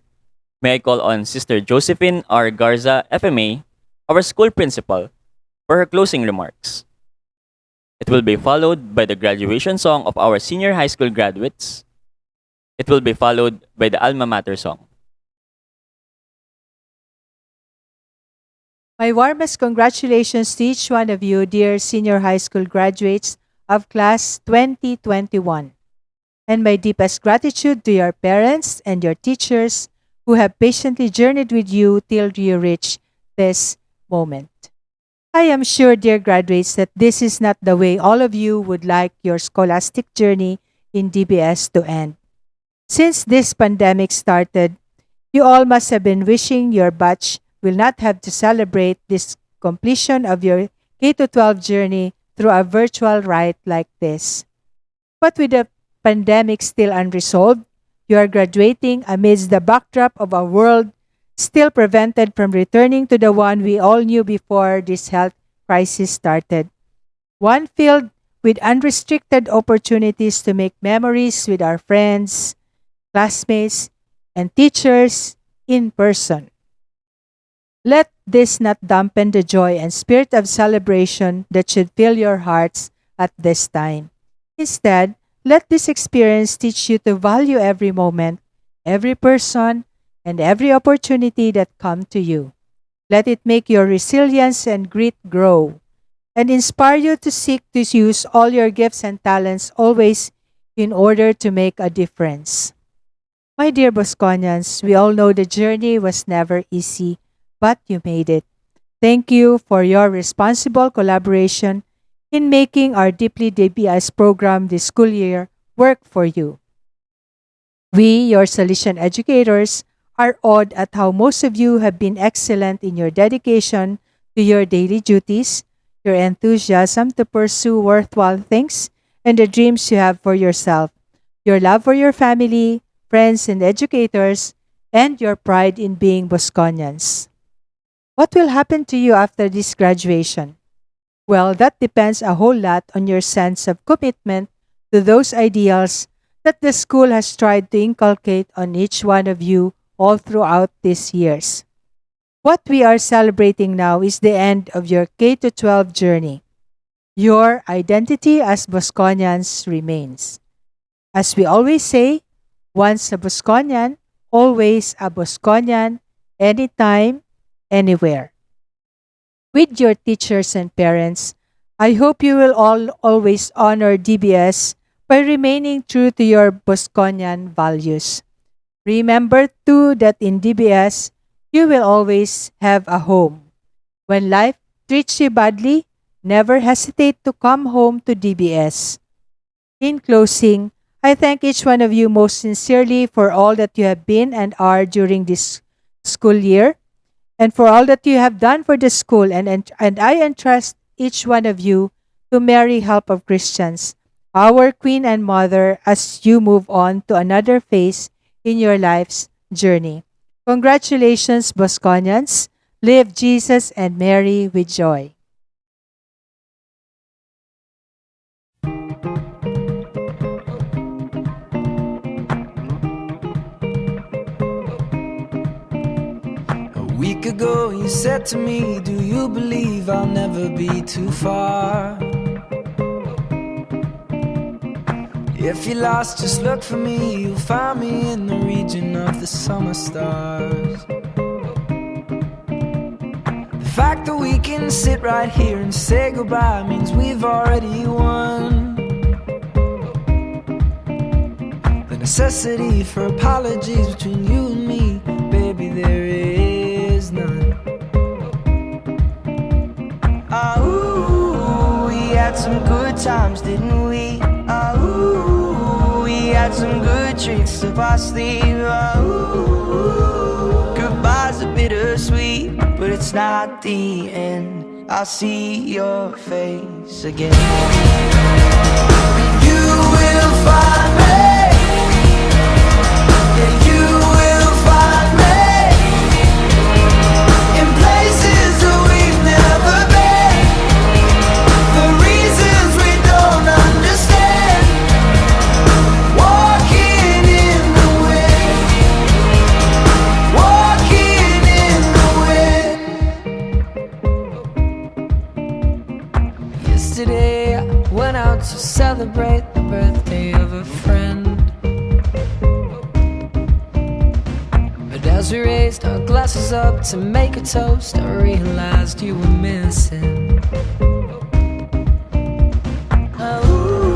may I call on Sister Josephine R. Garza, FMA, our school principal, for her closing remarks. It will be followed by the graduation song of our senior high school graduates. It will be followed by the alma mater song. My warmest congratulations to each one of you, dear senior high school graduates of class 2021. And my deepest gratitude to your parents and your teachers who have patiently journeyed with you till you reach this moment. I am sure, dear graduates, that this is not the way all of you would like your scholastic journey in DBS to end. Since this pandemic started, you all must have been wishing your batch will not have to celebrate this completion of your K-12 journey through a virtual rite like this. But with the pandemic still unresolved, you are graduating amidst the backdrop of a world still prevented from returning to the one we all knew before this health crisis started. One filled with unrestricted opportunities to make memories with our friends, classmates, and teachers in person. Let this not dampen the joy and spirit of celebration that should fill your hearts at this time. Instead, let this experience teach you to value every moment, every person, and every opportunity that come to you. Let it make your resilience and grit grow, and inspire you to seek to use all your gifts and talents always in order to make a difference. My dear Bosconians, we all know the journey was never easy, but you made it. Thank you for your responsible collaboration in making our Deeply DBS program this school year work for you. We, your Salesian educators, are awed at how most of you have been excellent in your dedication to your daily duties, your enthusiasm to pursue worthwhile things, and the dreams you have for yourself, your love for your family, friends, and educators, and your pride in being Bosconians. What will happen to you after this graduation? Well, that depends a whole lot on your sense of commitment to those ideals that the school has tried to inculcate on each one of you all throughout these years. What we are celebrating now is the end of your K-12 journey. Your identity as Bosconians remains. As we always say, once a Bosconian, always a Bosconian, anytime, anywhere. With your teachers and parents, I hope you will all always honor DBS by remaining true to your Bosconian values. Remember too that in DBS, you will always have a home. When life treats you badly, never hesitate to come home to DBS. In closing, I thank each one of you most sincerely for all that you have been and are during this school year, and for all that you have done for the school, and I entrust each one of you to Mary, Help of Christians, our Queen and Mother, as you move on to another phase in your life's journey. Congratulations, Bosconians. Live Jesus and Mary with joy. A week ago you said to me, do you believe I'll never be too far? If you're lost, just look for me. You'll find me in the region of the summer stars. The fact that we can sit right here and say goodbye means we've already won. The necessity for apologies between you and me, baby, there is none. Ooh, we had some good times, didn't we? Ooh, we had some good tricks up our sleeve. Ooh, goodbye's a bittersweet, but it's not the end. I'll see your face again. You will find me. Yeah, you will find me in places that we've never been, for reasons we don't understand. Walking in the wind, walking in the wind. Yesterday I went out to celebrate the birthday of a friend. As we raised our glasses up to make a toast, I realized you were missing. Ooh,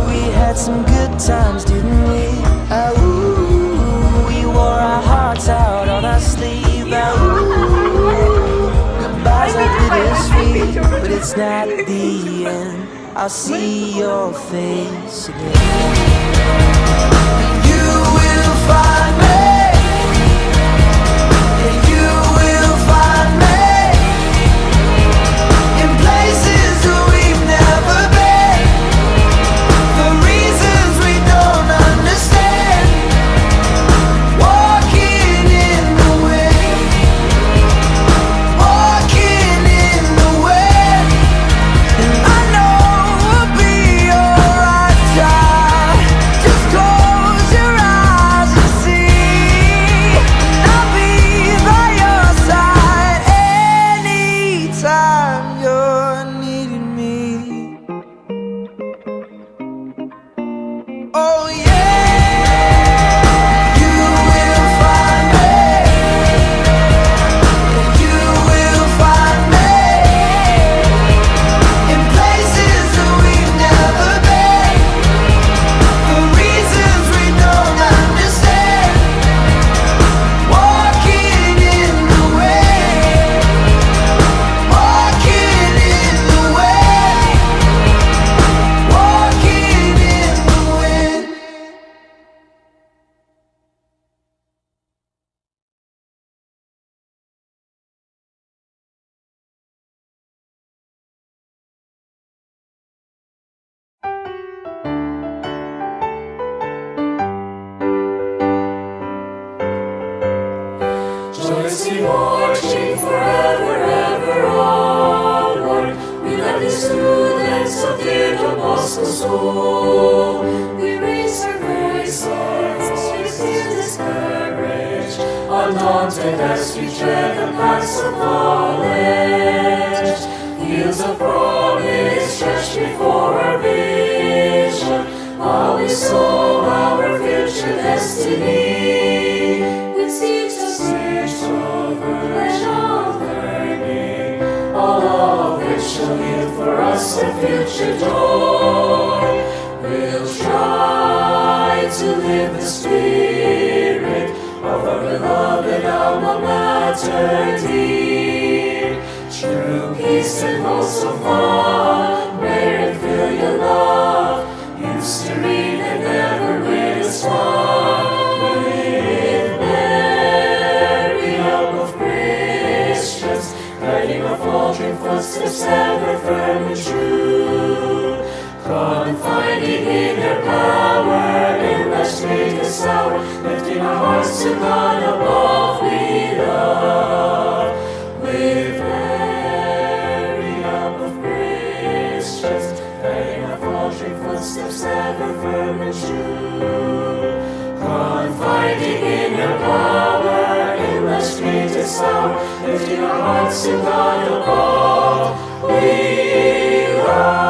we had some good times, didn't we? Ooh, we wore our hearts out on our sleeve. Ooh, goodbyes are bittersweet, but it's not the end. I'll see your face again. You will find me. You will find me in places that we've never been, for reasons we don't understand. Walking in the wind, walking in the wind. And I know we'll be alright, child. Just close your eyes and see. I'll be by your side anytime you're needing me. Oh yeah, you will find me. You will find me in places that we've never been, for reasons we don't understand. Walking in the wind, walking in the wind, walking in the wind. Joyously marching forever, ever onward. We love the students of the Don Bosco School. We raise our voices, we feel this courage, undaunted as we tread the paths of knowledge. Fields of promise stretch before our vision, while we sow our future destiny. With seeds of learning, all of which shall yield for us a future joy. We'll try to live the spirit of our beloved alma mater dear. True peace and wholesome fun, merit fill your love. You serene and ever with us one. With Mary, help of Christians, guiding our faltering footsteps ever firm and true. Confiding in her power, in life's greatest hour, lifting our hearts to God above we love. With Mary, help of Christians, guiding our faltering footsteps ever firm and true. Confiding in her power, in life's greatest hour, lifting our hearts to God above we love.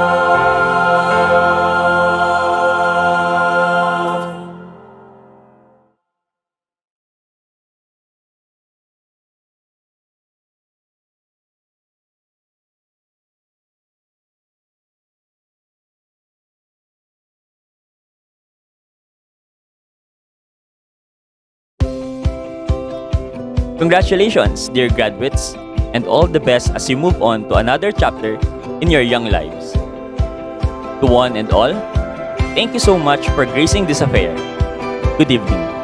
Congratulations, dear graduates, and all the best as you move on to another chapter in your young lives. To one and all, thank you so much for gracing this affair. Good evening.